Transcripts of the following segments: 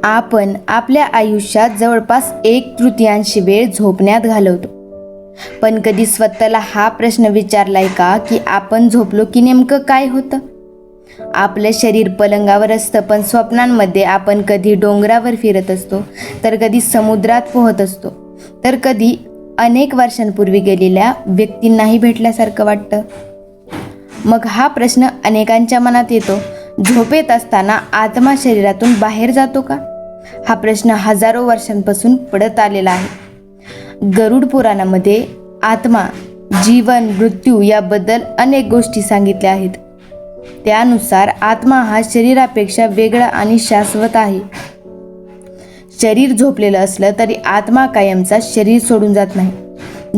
आपण आपल्या आयुष्यात जवळपास 1/3 वेळ झोपण्यात घालवतो. पण कधी स्वतःला हा प्रश्न विचारलाय का की आपण झोपलो की नेमकं काय होतं? आपलं शरीर पलंगावर असतं, पण स्वप्नांमध्ये आपण कधी डोंगरावर फिरत असतो, तर कधी समुद्रात पोहत असतो, तर कधी अनेक वर्षांपूर्वी गेलेल्या व्यक्तींनाही भेटल्यासारखं वाटतं. मग हा प्रश्न अनेकांच्या मनात येतो, झोपेत असताना आत्मा शरीरातून बाहेर जातो का? हा प्रश्न हजारो वर्षांपासून पडत आलेला आहे. गरुड पुराणामध्ये आत्मा, जीवन, मृत्यू याबद्दल अनेक गोष्टी सांगितल्या आहेत. त्यानुसार आत्मा हा शरीरापेक्षा वेगळा आणि शाश्वत आहे. शरीर झोपलेलं असलं तरी आत्मा कायमचा शरीर सोडून जात नाही.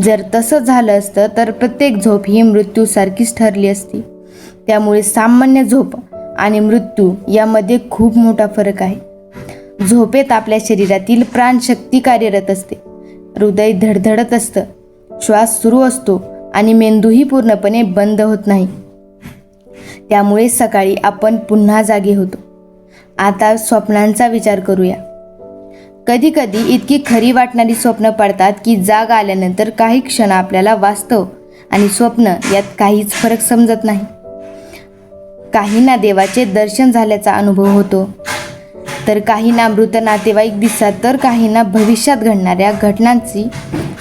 जर तसं झालं असतं तर प्रत्येक झोप ही मृत्यूसारखीच ठरली असती. त्यामुळे सामान्य झोप आणि मृत्यू यामध्ये खूप मोठा फरक आहे. झोपेत आपल्या शरीरातील प्राणशक्ती कार्यरत असते, हृदय धडधडत असतं, श्वास सुरू असतो आणि मेंदूही पूर्णपणे बंद होत नाही. त्यामुळे सकाळी आपण पुन्हा जागे होतो. आता स्वप्नांचा विचार करूया. कधी कधी इतकी खरी वाटणारी स्वप्न पडतात की जाग आल्यानंतर काही क्षण आपल्याला वास्तव आणि स्वप्न यात काहीच फरक समजत नाही. काहींना देवाचे दर्शन झाल्याचा अनुभव होतो, तर काहींना मृत नातेवाईक दिसतात, तर काहींना भविष्यात घडणाऱ्या घटनांची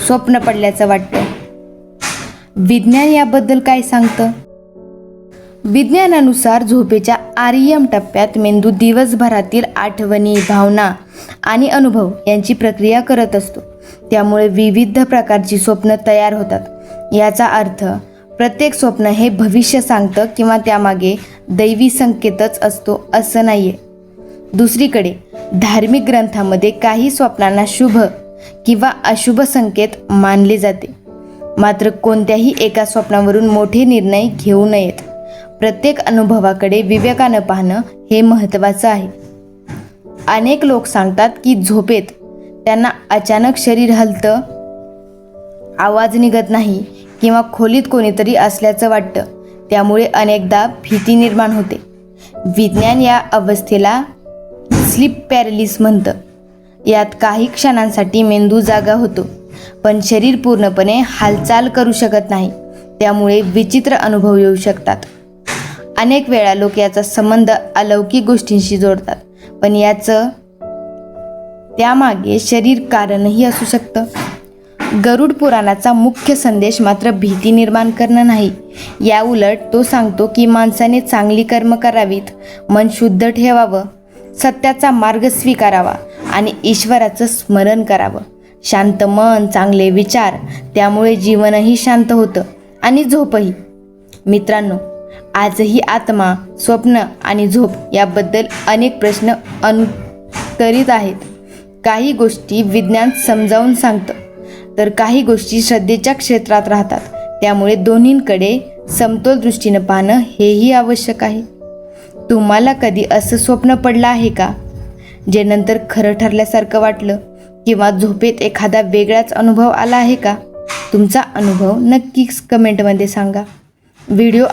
स्वप्न पडल्याचं वाटतं. विज्ञान याबद्दल काय सांगतं? विज्ञानानुसार झोपेच्या REM टप्प्यात मेंदू दिवसभरातील आठवणी, भावना आणि अनुभव यांची प्रक्रिया करत असतो. त्यामुळे विविध प्रकारची स्वप्न तयार होतात. याचा अर्थ प्रत्येक स्वप्न हे भविष्य सांगतं किंवा त्यामागे दैवी संकेतच असतो असं नाहीये. दुसरीकडे धार्मिक ग्रंथामध्ये काही स्वप्नांना शुभ किंवा अशुभ संकेत मानले जाते. मात्र कोणत्याही एका स्वप्नावरून मोठे निर्णय घेऊ नयेत. प्रत्येक अनुभवाकडे विवेकानं पाहणं हे महत्त्वाचं आहे. अनेक लोक सांगतात की झोपेत त्यांना अचानक शरीर हलतं, आवाज निघत नाही किंवा खोलीत कोणीतरी असल्याचं वाटतं. त्यामुळे अनेकदा भीती निर्माण होते. विज्ञान या अवस्थेला स्लीप पॅरालिसिस म्हणतं. यात काही क्षणांसाठी मेंदू जागा होतो, पण शरीर पूर्णपणे हालचाल करू शकत नाही. त्यामुळे विचित्र अनुभव येऊ शकतात. अनेक वेळा लोक याचा संबंध अलौकिक गोष्टींशी जोडतात, पण याचं त्यामागे शरीर कारणही असू शकतं. गरुड पुराणाचा मुख्य संदेश मात्र भीती निर्माण करणं नाही. याउलट तो सांगतो की माणसाने चांगली कर्म करावीत, मन शुद्ध ठेवावं, सत्याचा मार्ग स्वीकारावा आणि ईश्वराचं स्मरण करावं. शांत मन, चांगले विचार, त्यामुळे जीवनही शांत होतं आणि झोपही. मित्रांनो, आजही आत्मा, स्वप्न आणि झोप याबद्दल अनेक प्रश्न अनुत्तरित आहेत. काही गोष्टी विज्ञान समजावून सांगतं, तर काही गोष्टी श्रद्धेच्या क्षेत्रात राहतात. त्यामुळे दोन्हींकडे समतोल दृष्टीनं पाहणं हेही आवश्यक आहे. तुम्हाला कधी असं स्वप्न पडलं आहे का, जे नंतर खरं ठरल्यासारखं वाटलं, किंवा झोपेत एखादा वेगळाच अनुभव आला आहे का? तुमचा अनुभव नक्कीच कमेंटमध्ये सांगा. व्हिडिओ